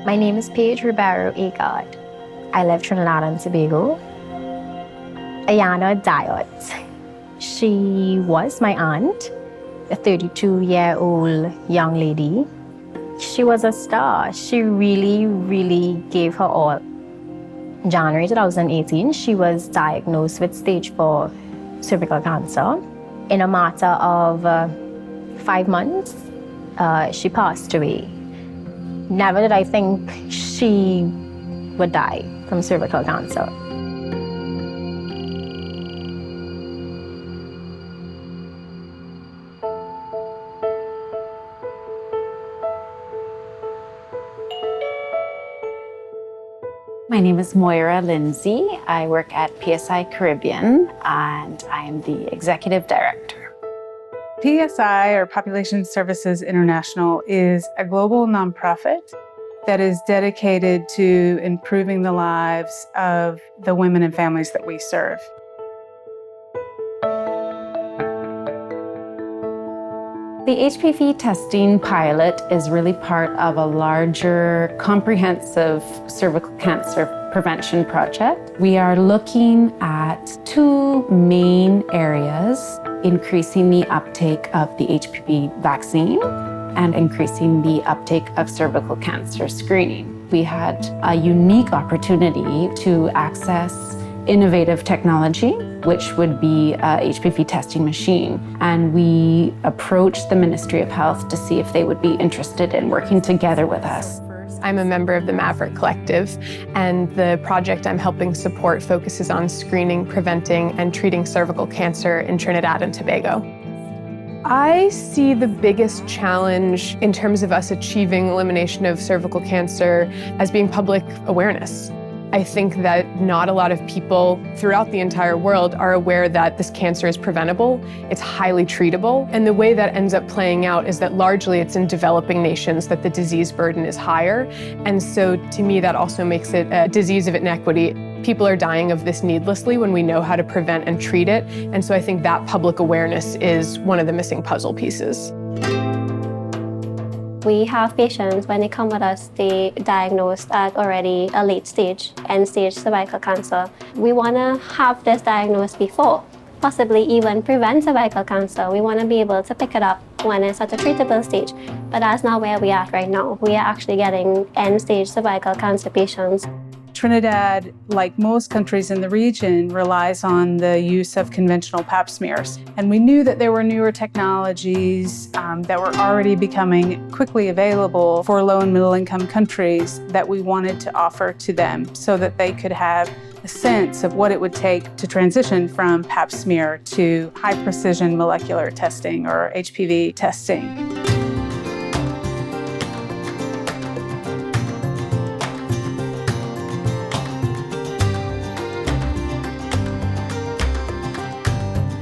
My name is Paige Ribeiro Agard. I live Trinidad and Tobago. Ayana Diot. She was my aunt, a 32-year-old young lady. She was a star. She really, really gave her all. In January 2018, she was diagnosed with stage 4 cervical cancer. In a matter of 5 months, she passed away. Never did I think she would die from cervical cancer. My name is Moira Lindsay. I work at PSI Caribbean, and I am the executive director. PSI, or Population Services International, is a global nonprofit that is dedicated to improving the lives of the women and families that we serve. The HPV testing pilot is really part of a larger, comprehensive cervical cancer prevention project. We are looking at 2 main areas: increasing the uptake of the HPV vaccine and increasing the uptake of cervical cancer screening. We had a unique opportunity to access innovative technology, which would be a HPV testing machine. And we approached the Ministry of Health to see if they would be interested in working together with us. I'm a member of the Maverick Collective, and the project I'm helping support focuses on screening, preventing, and treating cervical cancer in Trinidad and Tobago. I see the biggest challenge in terms of us achieving elimination of cervical cancer as being public awareness. I think that not a lot of people throughout the entire world are aware that this cancer is preventable, it's highly treatable, and the way that ends up playing out is that largely it's in developing nations that the disease burden is higher. And so to me, that also makes it a disease of inequity. People are dying of this needlessly when we know how to prevent and treat it. And so I think that public awareness is one of the missing puzzle pieces. We have patients, when they come with us, they diagnosed at already a late stage, end stage cervical cancer. We want to have this diagnosed before, possibly even prevent cervical cancer. We want to be able to pick it up when it's at a treatable stage, but that's not where we are right now. We are actually getting end stage cervical cancer patients. Trinidad, like most countries in the region, relies on the use of conventional pap smears. And we knew that there were newer technologies that were already becoming quickly available for low and middle income countries that we wanted to offer to them so that they could have a sense of what it would take to transition from pap smear to high precision molecular testing or HPV testing.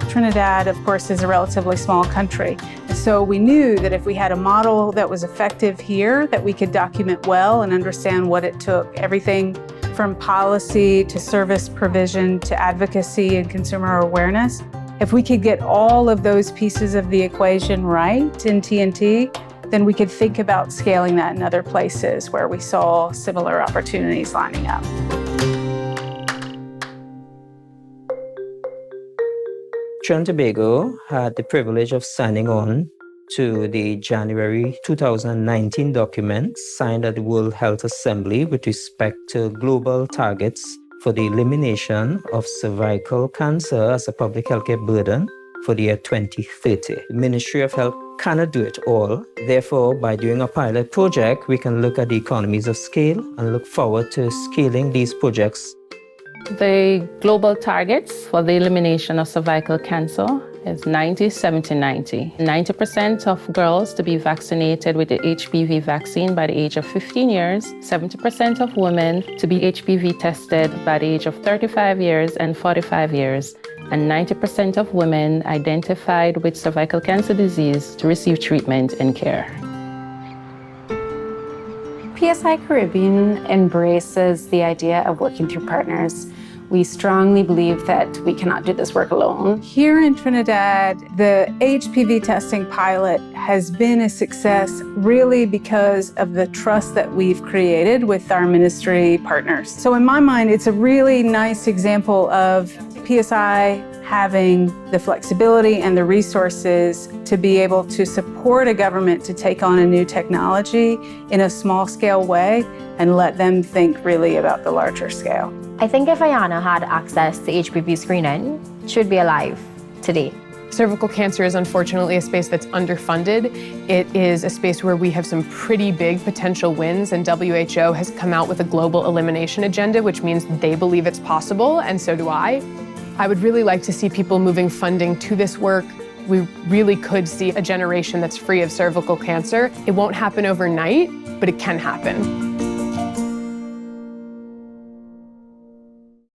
Trinidad, of course, is a relatively small country. And so we knew that if we had a model that was effective here, that we could document well and understand what it took, everything from policy to service provision to advocacy and consumer awareness. If we could get all of those pieces of the equation right in TNT, then we could think about scaling that in other places where we saw similar opportunities lining up. Trinidad and Tobago had the privilege of signing on to the January 2019 document signed at the World Health Assembly with respect to global targets for the elimination of cervical cancer as a public healthcare burden for the year 2030. The Ministry of Health cannot do it all. Therefore, by doing a pilot project, we can look at the economies of scale and look forward to scaling these projects. The global targets for the elimination of cervical cancer is 90, 70, 90. 90% of girls to be vaccinated with the HPV vaccine by the age of 15 years, 70% of women to be HPV tested by the age of 35 years and 45 years, and 90% of women identified with cervical cancer disease to receive treatment and care. PSI Caribbean embraces the idea of working through partners. We strongly believe that we cannot do this work alone. Here in Trinidad, the HPV testing pilot has been a success really because of the trust that we've created with our ministry partners. So in my mind, it's a really nice example of PSI having the flexibility and the resources to be able to support a government to take on a new technology in a small scale way and let them think really about the larger scale. I think if Ayana had access to HPV screening, she'd be alive today. Cervical cancer is unfortunately a space that's underfunded. It is a space where we have some pretty big potential wins, and WHO has come out with a global elimination agenda, which means they believe it's possible, and so do I. I would really like to see people moving funding to this work. We really could see a generation that's free of cervical cancer. It won't happen overnight, but it can happen.